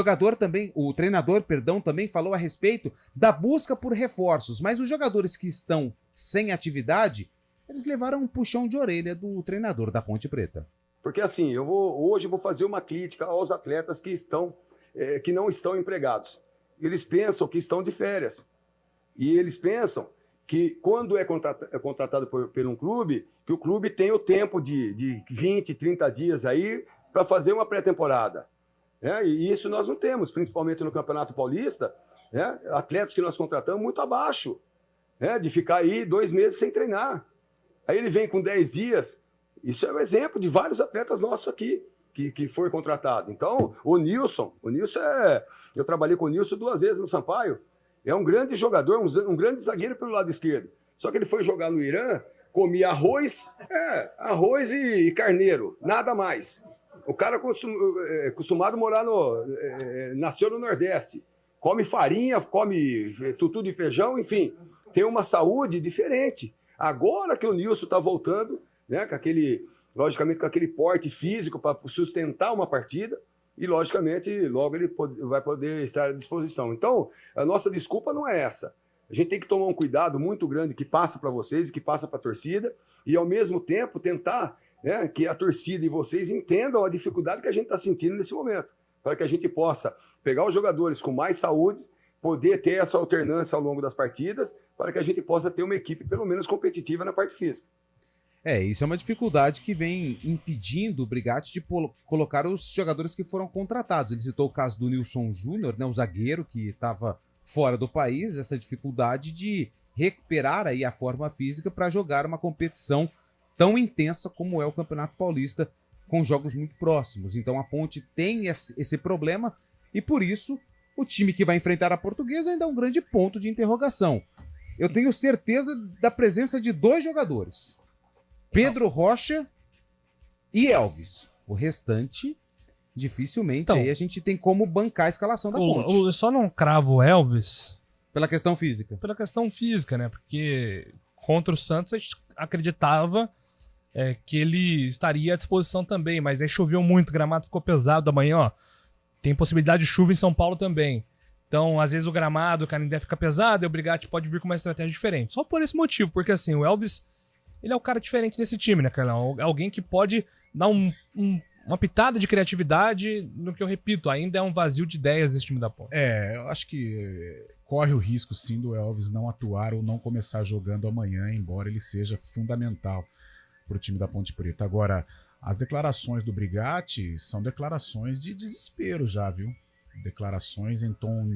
treinador, também falou a respeito da busca por reforços, mas os jogadores que estão sem atividade, eles levaram um puxão de orelha do treinador da Ponte Preta. Porque assim, hoje eu vou fazer uma crítica aos atletas que não estão empregados. Eles pensam que estão de férias. E eles pensam que quando é contratado por um clube, que o clube tem o tempo de 20, 30 dias aí para fazer uma pré-temporada. E isso nós não temos, principalmente no Campeonato Paulista, atletas que nós contratamos muito abaixo, de ficar aí 2 meses sem treinar. Aí ele vem com 10 dias. Isso é um exemplo de vários atletas nossos aqui que foi contratado. Então, o Nilson eu trabalhei com o Nilson 2 vezes no Sampaio, é um grande jogador, um grande zagueiro pelo lado esquerdo. Só que ele foi jogar no Irã, comia arroz e carneiro, nada mais. O cara acostumado a morar nasceu no Nordeste, come farinha, come tutu de feijão, enfim, tem uma saúde diferente. Agora que o Nilson está voltando, logicamente com aquele porte físico para sustentar uma partida, e logicamente logo ele vai poder estar à disposição. Então, a nossa desculpa não é essa. A gente tem que tomar um cuidado muito grande que passa para vocês e que passa para a torcida, e ao mesmo tempo tentar que a torcida e vocês entendam a dificuldade que a gente está sentindo nesse momento, para que a gente possa pegar os jogadores com mais saúde, poder ter essa alternância ao longo das partidas, para que a gente possa ter uma equipe pelo menos competitiva na parte física. Isso é uma dificuldade que vem impedindo o Brigatti de colocar os jogadores que foram contratados. Ele citou o caso do Nilson Júnior, o zagueiro que estava fora do país, essa dificuldade de recuperar aí a forma física para jogar uma competição tão intensa como é o Campeonato Paulista, com jogos muito próximos. Então a Ponte tem esse problema e por isso o time que vai enfrentar a Portuguesa ainda é um grande ponto de interrogação. Eu tenho certeza da presença de 2 jogadores, Pedro Rocha e Elvis. O restante, dificilmente aí a gente tem como bancar a escalação da Ponte. Eu só não cravo o Elvis... Pela questão física. Pela questão física, né? Porque contra o Santos a gente acreditava que ele estaria à disposição também, mas aí choveu muito, o gramado ficou pesado amanhã, ó. Tem possibilidade de chuva em São Paulo também. Então, às vezes o gramado, o Canindé fica pesado e o Brigatti pode vir com uma estratégia diferente. Só por esse motivo, porque assim, o Elvis, ele é o cara diferente desse time, né, Carlão? É alguém que pode dar uma pitada de criatividade, no que eu repito, ainda é um vazio de ideias desse time da Ponte. Eu acho que corre o risco, sim, do Elvis não atuar ou não começar jogando amanhã, embora ele seja fundamental para o time da Ponte Preta. Agora, as declarações do Brigatti são declarações de desespero já, viu? Declarações em tom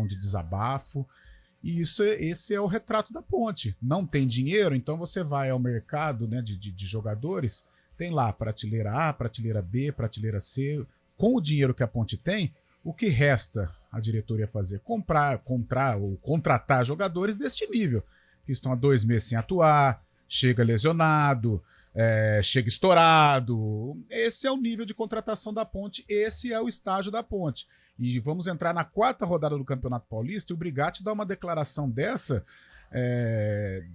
de desabafo. E esse é o retrato da Ponte. Não tem dinheiro, então você vai ao mercado, né, de jogadores, tem lá prateleira A, prateleira B, prateleira C. Com o dinheiro que a Ponte tem, o que resta a diretoria fazer? Comprar ou contratar jogadores deste nível, que estão há 2 meses sem atuar, chega lesionado, chega estourado. Esse é o nível de contratação da Ponte, esse é o estágio da Ponte. E vamos entrar na 4ª rodada do Campeonato Paulista e o Brigatti dá uma declaração dessa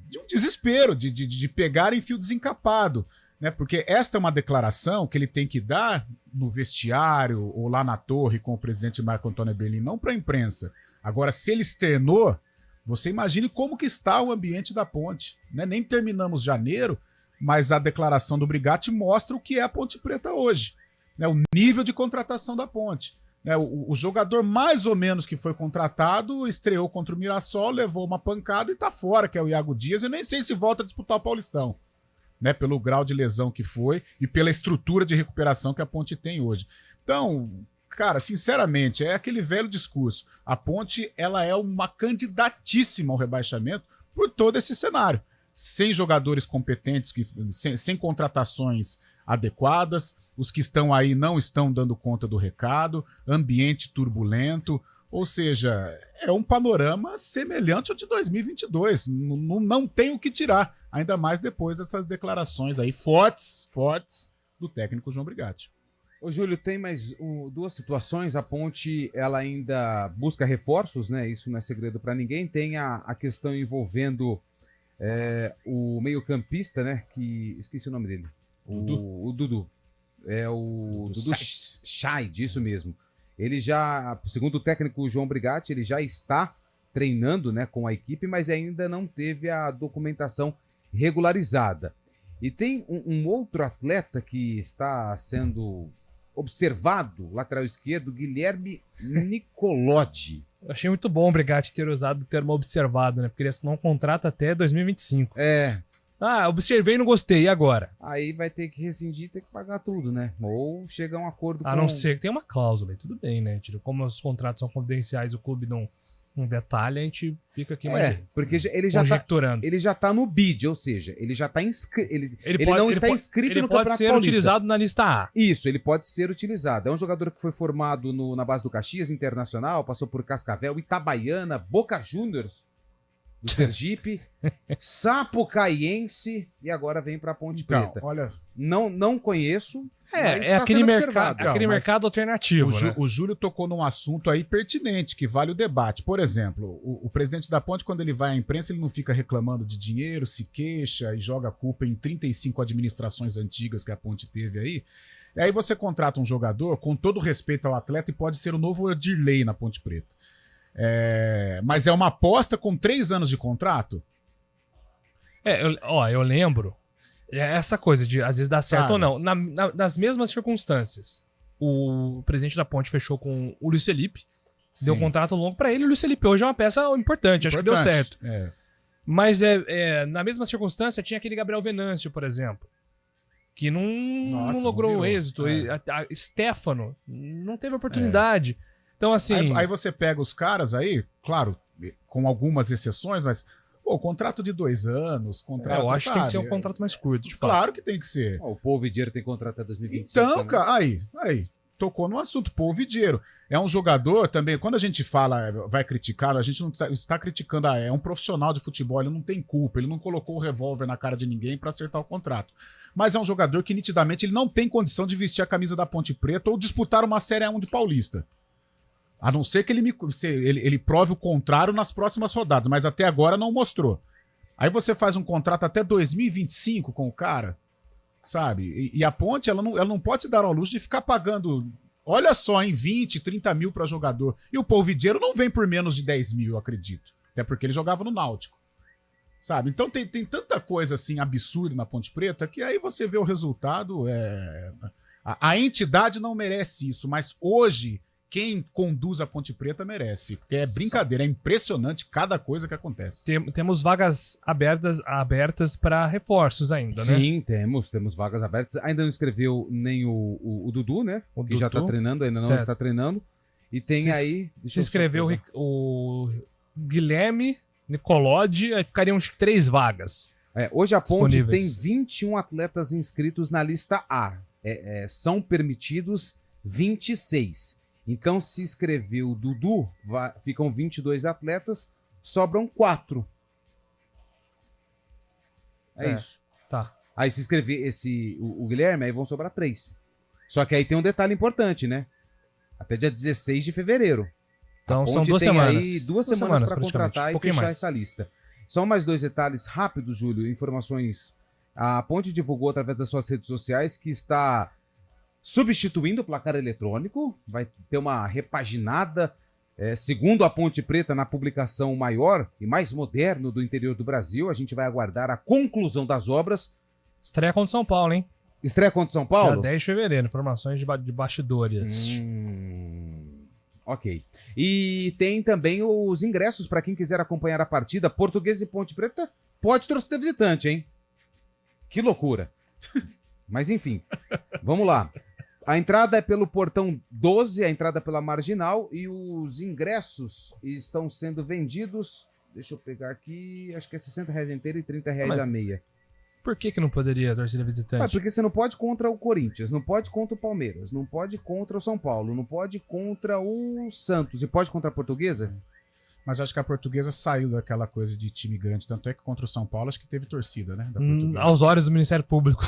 de um desespero, de pegar em fio desencapado. Né? Porque esta é uma declaração que ele tem que dar no vestiário ou lá na torre com o presidente Marco Antônio Berlim, não para a imprensa. Agora, se ele externou, você imagine como que está o ambiente da Ponte. Né? Nem terminamos janeiro, mas a declaração do Brigatti mostra o que é a Ponte Preta hoje. Né? O nível de contratação da Ponte. Né? O jogador mais ou menos que foi contratado estreou contra o Mirassol, levou uma pancada e está fora, que é o Iago Dias. Eu nem sei se volta a disputar o Paulistão. Né, pelo grau de lesão que foi e pela estrutura de recuperação que a Ponte tem hoje. Então, cara, sinceramente, é aquele velho discurso. A Ponte, ela é uma candidatíssima ao rebaixamento por todo esse cenário. Sem jogadores competentes, sem contratações adequadas, os que estão aí não estão dando conta do recado, ambiente turbulento, ou seja, é um panorama semelhante ao de 2022. Não tem o que tirar, ainda mais depois dessas declarações aí fortes do técnico João Brigatti. Ô Júlio, tem mais 2 situações. A Ponte, ela ainda busca reforços, né? Isso não é segredo para ninguém. Tem a questão envolvendo o meio-campista, né? Que esqueci o nome dele. O Dudu. É o Dudu Scheid, isso mesmo. Ele já, segundo o técnico João Brigatti, ele já está treinando, né, com a equipe, mas ainda não teve a documentação regularizada. E tem um outro atleta que está sendo observado, lateral esquerdo, Guilherme Nicolodi. Eu achei muito bom o Brigatti ter usado o termo observado, né? Porque ele assinou um contrato até 2025. Observei e não gostei, e agora? Aí vai ter que rescindir e ter que pagar tudo, né? Ou chegar a um acordo A não ser que tenha uma cláusula, e tudo bem, né? Como os contratos são confidenciais, o clube não detalha, a gente fica aqui mais porque conjecturando. Ele já tá no bid, ou seja, ele já tá inscrito. Ele não está inscrito no Campeonato Paulista. Ele pode ser utilizado na lista A. Isso, ele pode ser utilizado. É um jogador que foi formado na base do Caxias Internacional, passou por Cascavel, Itabaiana, Boca Juniors, do Sergipe, Sapucaiense e agora vem pra Ponte Preta. Olha, não conheço. É aquele mercado alternativo. Né? O Júlio tocou num assunto aí pertinente, que vale o debate. Por exemplo, o presidente da Ponte, quando ele vai à imprensa, ele não fica reclamando de dinheiro, se queixa e joga a culpa em 35 administrações antigas que a Ponte teve aí. E aí você contrata um jogador, com todo respeito ao atleta, e pode ser o novo Edirley na Ponte Preta. Mas é uma aposta com 3 anos de contrato? Eu lembro. Essa coisa de às vezes dar certo ou não. Nas mesmas circunstâncias, o presidente da Ponte fechou com o Luiz Felipe, deu um contrato longo pra ele, e o Luiz Felipe hoje é uma peça importante, acho que deu certo. Mas na mesma circunstância tinha aquele Gabriel Venâncio, por exemplo, que não logrou o êxito. A Stefano não teve oportunidade. Então, assim. Aí você pega os caras aí, claro, com algumas exceções, mas. Pô, contrato de 2 anos, contrato. Eu acho que tem que ser um contrato mais curto, de fato. Claro que tem que ser. O Paul Vidieiro tem contrato até 2025. Então, cara, aí, tocou no assunto. Paul Vidieiro é um jogador também. Quando a gente fala, vai criticá-lo, a gente não está criticando. É um profissional de futebol, ele não tem culpa, ele não colocou o revólver na cara de ninguém para acertar o contrato. Mas é um jogador que nitidamente ele não tem condição de vestir a camisa da Ponte Preta ou disputar uma Série A1 de Paulista. A não ser que ele prove o contrário nas próximas rodadas, mas até agora não mostrou. Aí você faz um contrato até 2025 com o cara, sabe? E a Ponte, ela não pode se dar ao luxo de ficar pagando, olha só, em 20, 30 mil para jogador. E o Paul Vidieiro não vem por menos de 10 mil, eu acredito. Até porque ele jogava no Náutico, sabe? Então tem tanta coisa assim absurda na Ponte Preta que aí você vê o resultado. A entidade não merece isso, mas hoje quem conduz a Ponte Preta merece. Porque é brincadeira, é impressionante cada coisa que acontece. Temos vagas abertas para reforços ainda, né? Sim, temos vagas abertas. Ainda não escreveu nem o Dudu, né? Que já está treinando, ainda não está treinando. E tem Se inscreveu o Guilherme Nicolodi, aí ficariam uns 3 vagas. Hoje a Ponte tem 21 atletas inscritos na lista A. São permitidos 26. Então, se inscreveu o Dudu, ficam 22 atletas, sobram 4. Isso. Tá. Aí se inscrever o Guilherme, aí vão sobrar 3. Só que aí tem um detalhe importante, né? Até dia 16 de fevereiro. Então são 2 semanas. Aí 2 semanas para contratar e fechar essa lista. Só mais 2 detalhes rápidos, Júlio. Informações. A Ponte divulgou através das suas redes sociais que está substituindo o placar eletrônico, vai ter uma repaginada, segundo a Ponte Preta, na publicação maior e mais moderno do interior do Brasil. A gente vai aguardar a conclusão das obras. Estreia contra São Paulo, hein? Estreia contra São Paulo? Dia 10 de fevereiro, informações de bastidores. Ok. E tem também os ingressos para quem quiser acompanhar a partida. Portuguesa e Ponte Preta pode torcida visitante, hein? Que loucura. Mas enfim, vamos lá. A entrada é pelo portão 12, a entrada pela Marginal, e os ingressos estão sendo vendidos, deixa eu pegar aqui, acho que é R$60 inteiro e R$30 a meia. Por que não poderia a torcida visitante? Porque você não pode contra o Corinthians, não pode contra o Palmeiras, não pode contra o São Paulo, não pode contra o Santos, e pode contra a Portuguesa? Mas acho que a Portuguesa saiu daquela coisa de time grande, tanto é que contra o São Paulo acho que teve torcida, né? Da Portuguesa. Aos olhos do Ministério Público.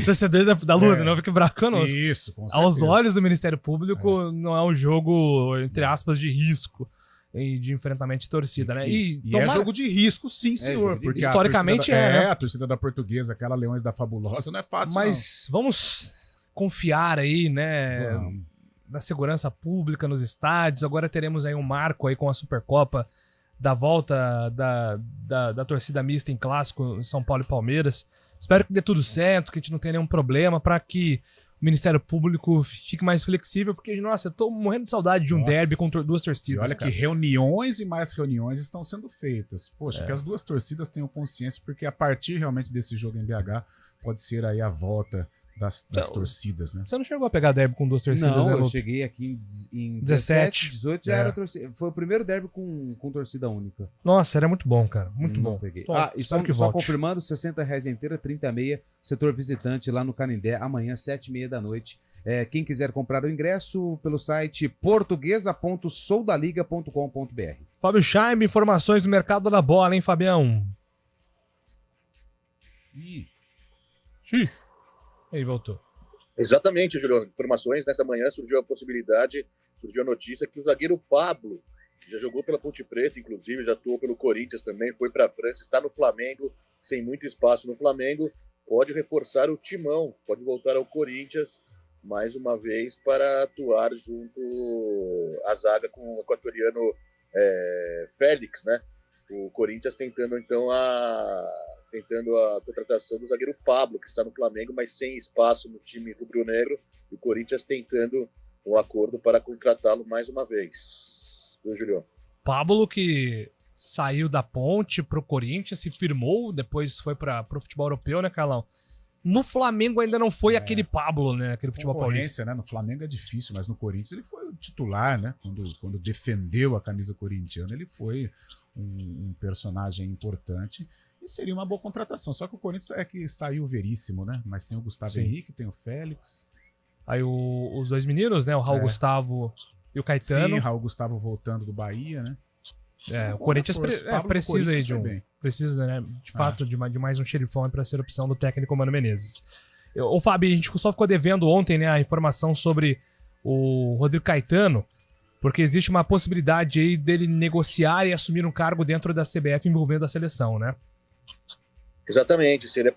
Torcedor da Luz, não fica bravo conosco. Isso, com certeza. Aos olhos do Ministério Público não é um jogo, entre aspas, de risco. de enfrentamento de torcida, né? E é jogo de risco, sim, senhor. Porque historicamente a torcida da Portuguesa, aquela Leões da Fabulosa, não é fácil, mas vamos confiar aí, né? Na segurança pública nos estádios. Agora teremos aí um marco aí com a Supercopa da volta da torcida mista em clássico em São Paulo e Palmeiras. Espero que dê tudo certo, que a gente não tenha nenhum problema, para que o Ministério Público fique mais flexível, porque, nossa, eu tô morrendo de saudade de um derby com duas torcidas. E olha que reuniões e mais reuniões estão sendo feitas. Poxa, que as duas torcidas tenham consciência, porque a partir realmente desse jogo em BH pode ser aí a volta das torcidas, né? Você não chegou a pegar derby com duas torcidas? Não, né, eu cheguei aqui em 17, 18, já era torcida. Foi o primeiro derby com torcida única. Nossa, era muito bom, cara. Muito não bom. Peguei. E só confirmando, R$60 inteira, 30,6, setor visitante lá no Canindé, amanhã, 7h30 da noite. Quem quiser comprar o ingresso pelo site portuguesa.soldaliga.com.br. Fábio Chaime, informações do mercado da bola, hein, Fabião? Ih. Ele voltou. Exatamente, Júlio. Informações, nessa manhã surgiu a notícia que o zagueiro Pablo, que já jogou pela Ponte Preta, inclusive, já atuou pelo Corinthians também, foi para a França, está no Flamengo, sem muito espaço no Flamengo, pode reforçar o timão, pode voltar ao Corinthians mais uma vez para atuar junto à zaga com o equatoriano Félix, né? O Corinthians tentando então a contratação do zagueiro Pablo, que está no Flamengo, mas sem espaço no time rubro-negro, e o Corinthians tentando um acordo para contratá-lo mais uma vez. Viu, Julião? Pablo, que saiu da Ponte pro Corinthians, se firmou, depois foi pro futebol europeu, né, Carlão? No Flamengo ainda não foi aquele Pablo, né? Aquele futebol paulista. Né? No Flamengo é difícil, mas no Corinthians ele foi titular, né? Quando defendeu a camisa corintiana, ele foi um personagem importante e seria uma boa contratação. Só que o Corinthians é que saiu Veríssimo, né? Mas tem o Gustavo Henrique, tem o Félix. Aí os dois meninos, né? O Raul Gustavo e o Caetano. Sim, Raul Gustavo voltando do Bahia, né? O Corinthians precisa aí precisa, né, de fato, de mais um xerifão para ser opção do técnico Mano Menezes. Ô, Fábio, a gente só ficou devendo ontem, né, a informação sobre o Rodrigo Caetano, porque existe uma possibilidade aí dele negociar e assumir um cargo dentro da CBF envolvendo a seleção, né? Exatamente, seria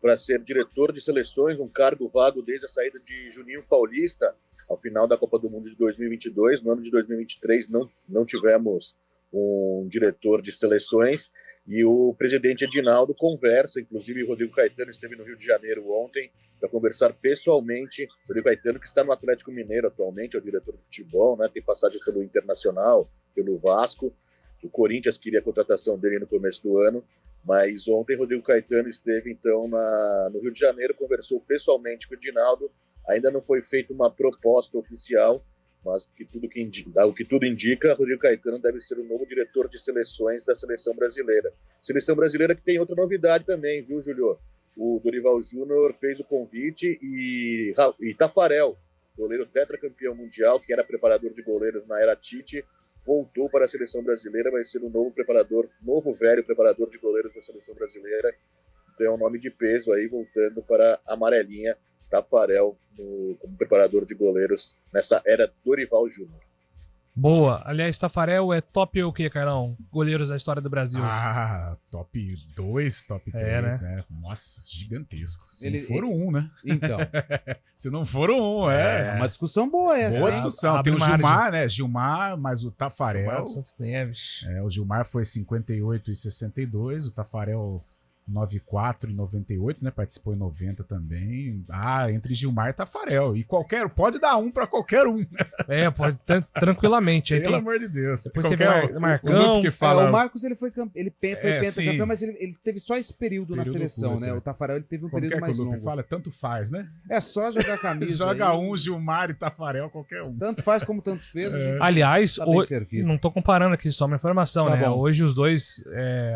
para ser diretor de seleções, um cargo vago desde a saída de Juninho Paulista ao final da Copa do Mundo de 2022. No ano de 2023 não tivemos um diretor de seleções, e o presidente Edinaldo conversa, inclusive o Rodrigo Caetano esteve no Rio de Janeiro ontem para conversar pessoalmente. O Rodrigo Caetano, que está no Atlético Mineiro atualmente, é o diretor de futebol, né, tem passagem pelo Internacional, pelo Vasco. O Corinthians queria a contratação dele no começo do ano, mas ontem o Rodrigo Caetano esteve então no Rio de Janeiro, conversou pessoalmente com o Edinaldo. Ainda não foi feita uma proposta oficial, mas o que tudo indica, Rodrigo Caetano deve ser o novo diretor de seleções da Seleção Brasileira. Seleção Brasileira que tem outra novidade também, viu, Julio? O Dorival Júnior fez o convite e Tafarel, goleiro tetracampeão mundial, que era preparador de goleiros na era Tite, voltou para a Seleção Brasileira, vai ser o novo velho preparador de goleiros da Seleção Brasileira. Então é um nome de peso aí, voltando para a amarelinha. Tafarel como preparador de goleiros nessa era Dorival Júnior. Boa. Aliás, Tafarel é top o quê, Carlão? Goleiros da história do Brasil. Top 2, top 3, né? Nossa, gigantesco. Se não for um, né? Então. Se não for um, é uma discussão boa essa. Boa discussão. Tem o Gilmar, né? Gilmar, mas o Tafarel... o Gilmar foi 58 e 62, o Tafarel 94 e 98, né? Participou em 90 também. Entre Gilmar e Tafarel. E pode dar um pra qualquer um. Pode tranquilamente. Pelo amor de Deus. Depois teve Marcão. Que fala... o Marcos ele foi pentacampeão, mas ele teve só esse período na seleção, né? O Tafarel ele teve um período mais longo. Fala, tanto faz, né? É só jogar camisa. Joga Gilmar e Tafarel, qualquer um. Tanto faz como tanto fez. Aliás, não tô comparando aqui, só uma informação, né? Bom. Hoje os dois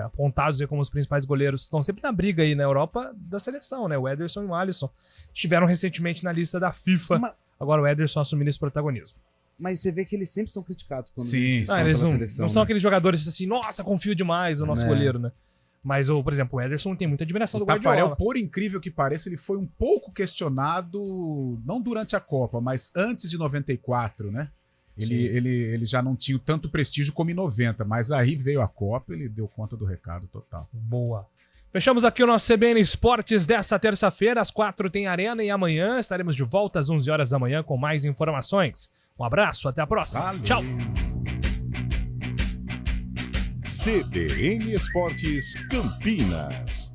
apontados aí como os principais goleiros estão sempre na briga aí na Europa da seleção, né? O Ederson e o Alisson estiveram recentemente na lista da FIFA. Agora o Ederson assumindo esse protagonismo. Mas você vê que eles sempre são criticados quando eles não são aqueles jogadores assim, nossa, confio demais no nosso goleiro, né? Mas, por exemplo, o Ederson tem muita admiração do Guardiola. Tafarel, por incrível que pareça, ele foi um pouco questionado, não durante a Copa, mas antes de 94, né? Ele já não tinha tanto prestígio como em 90, mas aí veio a Copa, ele deu conta do recado total. Boa. Fechamos aqui o nosso CBN Esportes dessa terça-feira. Às 4 tem Arena e amanhã estaremos de volta às 11 horas da manhã com mais informações. Um abraço, até a próxima. Valeu. Tchau. CBN Esportes Campinas.